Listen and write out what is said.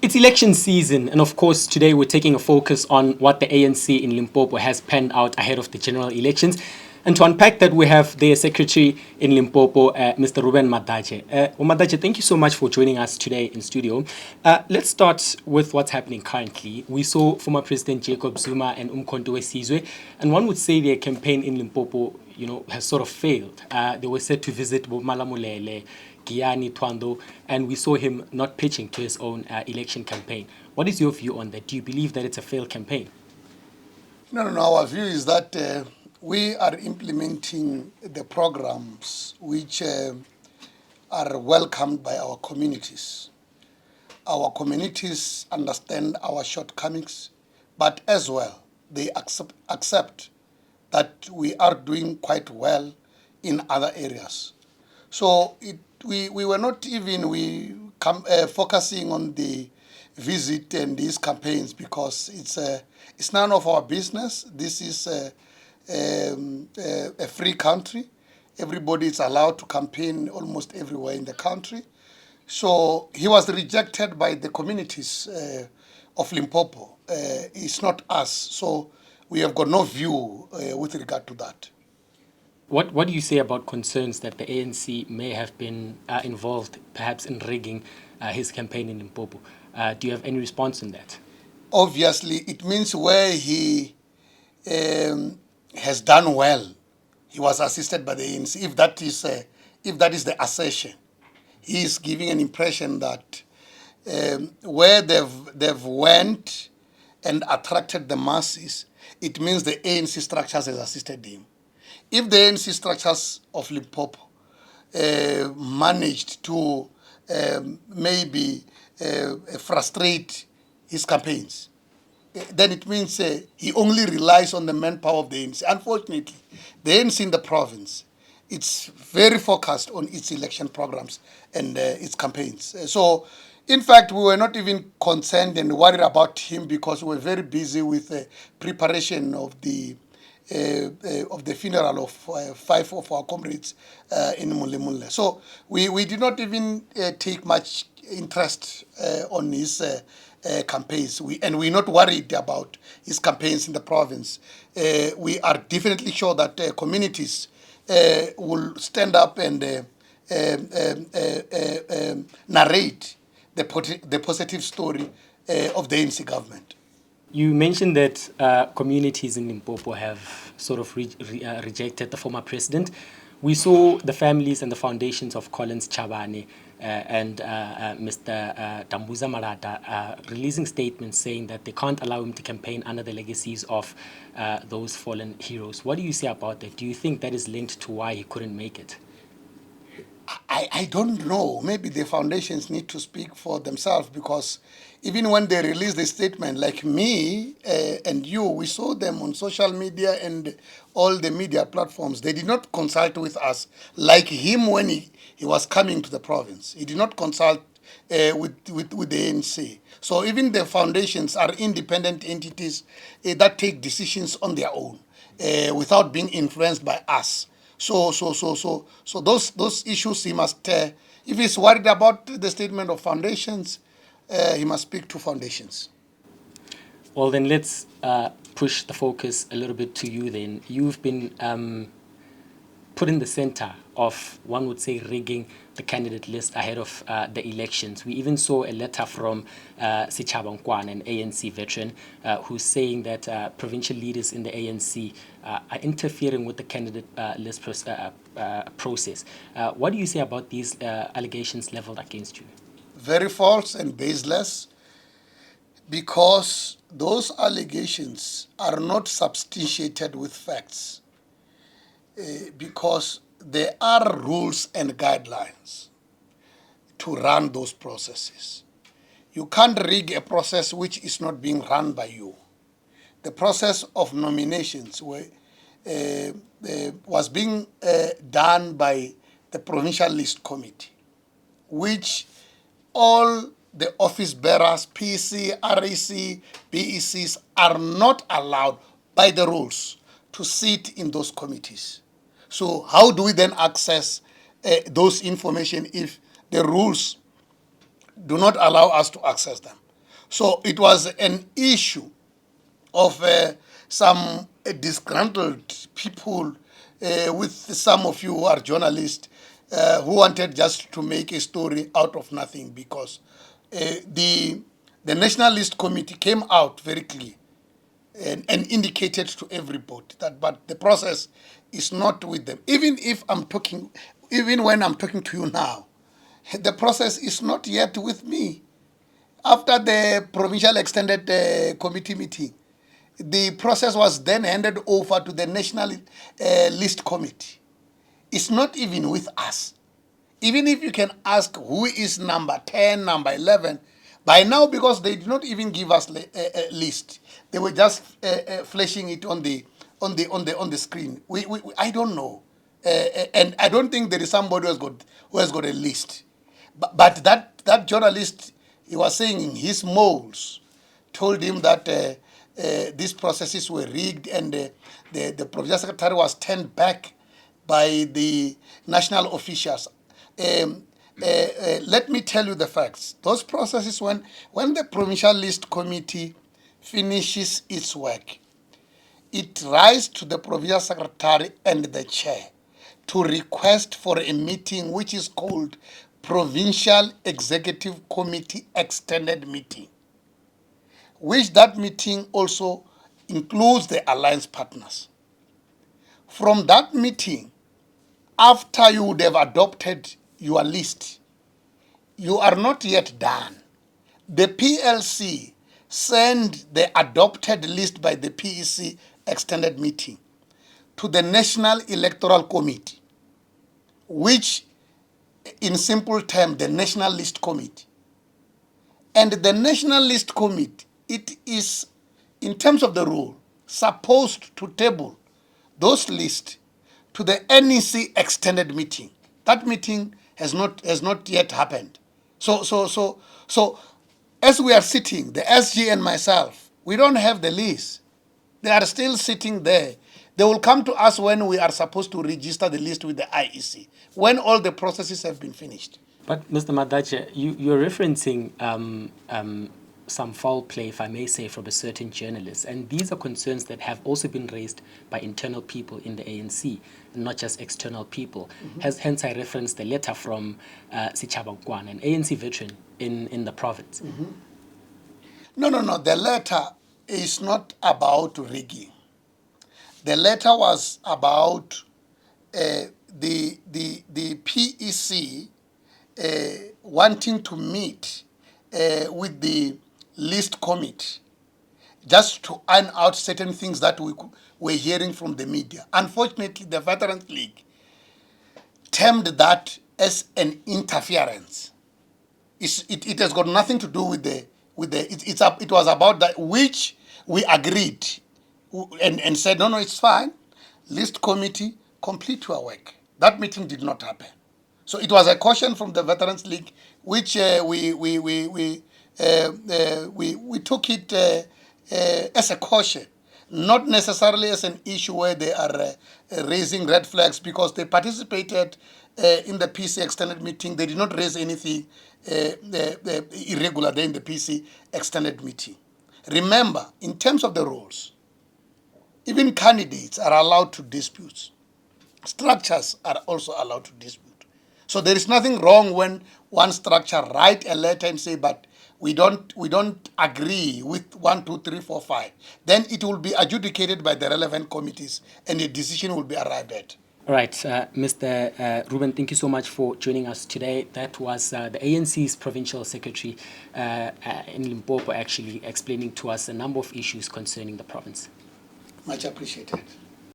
It's election season, and of course, today we're taking a focus on what the ANC in Limpopo has penned out ahead of the general elections. And to unpack that, we have their secretary in Limpopo, Mr. Reuben Madadzhe. Madadzhe, thank you so much for joining us today in studio. Let's start with what's happening currently. We saw former President Jacob Zuma and Umkhonto Sizwe, and one would say their campaign in Limpopo, has sort of failed. They were set to visit Malamulele, Giyani, Twando, and we saw him not pitching to his own election campaign. What is your view on that? Do you believe that it's a failed campaign? No. Our view is that we are implementing the programs which are welcomed by our communities. Our communities understand our shortcomings, but as well, they accept that we are doing quite well in other areas. So we were not even focusing on the visit and these campaigns because it's none of our business. This is a free country. Everybody is allowed to campaign almost everywhere in the country. So he was rejected by the communities of Limpopo. It's not us. So we have got no view with regard to that. What do you say about concerns that the ANC may have been involved, perhaps in rigging his campaign in Limpopo? Do you have any response on that? Obviously, it means where he has done well, he was assisted by the ANC. If that is the assertion, he is giving an impression that where they've went and attracted the masses, it means the ANC structures has assisted him. If the ANC structures of Limpopo managed to maybe frustrate his campaigns, then it means he only relies on the manpower of the ANC. Unfortunately, the ANC in the province, it's very focused on its election programs and its campaigns. So, in fact, we were not even concerned and worried about him because we were very busy with the preparation of the funeral of 5 of our comrades in Mulemule. So we did not even take much interest on his campaigns. We're not worried about his campaigns in the province. We are definitely sure that communities will stand up and narrate the positive story of the ANC government. You mentioned that communities in Limpopo have sort of rejected the former president. We saw the families and the foundations of Collins Chabane and Mr. Dambuza Marata releasing statements saying that they can't allow him to campaign under the legacies of those fallen heroes. What do you say about that? Do you think that is linked to why he couldn't make it? I don't know. Maybe the foundations need to speak for themselves because even when they release the statement, like me and you, we saw them on social media and all the media platforms. They did not consult with us like him when he was coming to the province. He did not consult with the ANC. So even the foundations are independent entities that take decisions on their own without being influenced by us. So those issues he must, if he's worried about the statement of foundations, he must speak to foundations. Well, then let's push the focus a little bit to you then. You've been put in the center of, one would say, rigging the candidate list ahead of the elections. We even saw a letter from Sichaba Nkwana, an ANC veteran, who's saying that provincial leaders in the ANC are interfering with the candidate list process. What do you say about these allegations leveled against you? Very false and baseless, because those allegations are not substantiated with facts. Because there are rules and guidelines to run those processes. You can't rig a process which is not being run by you. The process of nominations was being done by the Provincial List Committee, which all the office bearers, PC, REC, BECs, are not allowed by the rules to sit in those committees. So how do we then access those information if the rules do not allow us to access them? So it was an issue of some disgruntled people, with some of you who are journalists, who wanted just to make a story out of nothing, because the Nationalist Committee came out very clear and indicated to everybody that, but the process is not with them. Even when I'm talking to you now, the process is not yet with me. After the provincial extended committee meeting, the process was then handed over to the National List Committee. It's not even with us. Even if you can ask who is number 10, number 11, by now, because they did not even give us a list, they were just flashing it on the screen. I don't know, and I don't think there is somebody who has got a list. But that journalist, he was saying in his molds, told him that these processes were rigged, and the provincial secretary was turned back by the national officials. Let me tell you the facts. Those processes, when the Provincial List Committee finishes its work, it rises to the Provincial Secretary and the Chair to request for a meeting which is called Provincial Executive Committee Extended Meeting, which that meeting also includes the alliance partners. From that meeting, after you would have adopted your list, you are not yet done. The PLC send the adopted list by the PEC extended meeting to the National Electoral Committee, which in simple terms, the National List Committee. And the National List Committee, it is, in terms of the rule, supposed to table those lists to the NEC extended meeting. That meeting has not yet happened. So as we are sitting, the SG and myself, we don't have the list. They are still sitting there. They will come to us when we are supposed to register the list with the IEC, when all the processes have been finished. But Mr. Madadzhe, you're referencing some foul play, if I may say, from a certain journalist. And these are concerns that have also been raised by internal people in the ANC, and not just external people. Mm-hmm. Hence, I referenced the letter from Sichaba Nkwana, an ANC veteran in the province. Mm-hmm. No. The letter is not about rigging. The letter was about the PEC wanting to meet with the list committee just to iron out certain things that we were hearing from the media. Unfortunately, the Veterans League termed that as an interference. It has got nothing to do with it was about that, which we agreed and said, no, it's fine. List committee, complete your work. That meeting did not happen. So it was a caution from the Veterans League, which we took it as a caution, not necessarily as an issue where they are raising red flags, because they participated in the PC extended meeting. They did not raise anything irregular there in the PC extended meeting. Remember, in terms of the rules, even candidates are allowed to dispute. Structures are also allowed to dispute. So there is nothing wrong when one structure write a letter and say, but we don't agree with 1, 2, 3, 4, 5. Then it will be adjudicated by the relevant committees and a decision will be arrived at. All right, Mr. Reuben, thank you so much for joining us today. That was the ANC's provincial secretary in Limpopo, actually explaining to us a number of issues concerning the province. Much appreciated.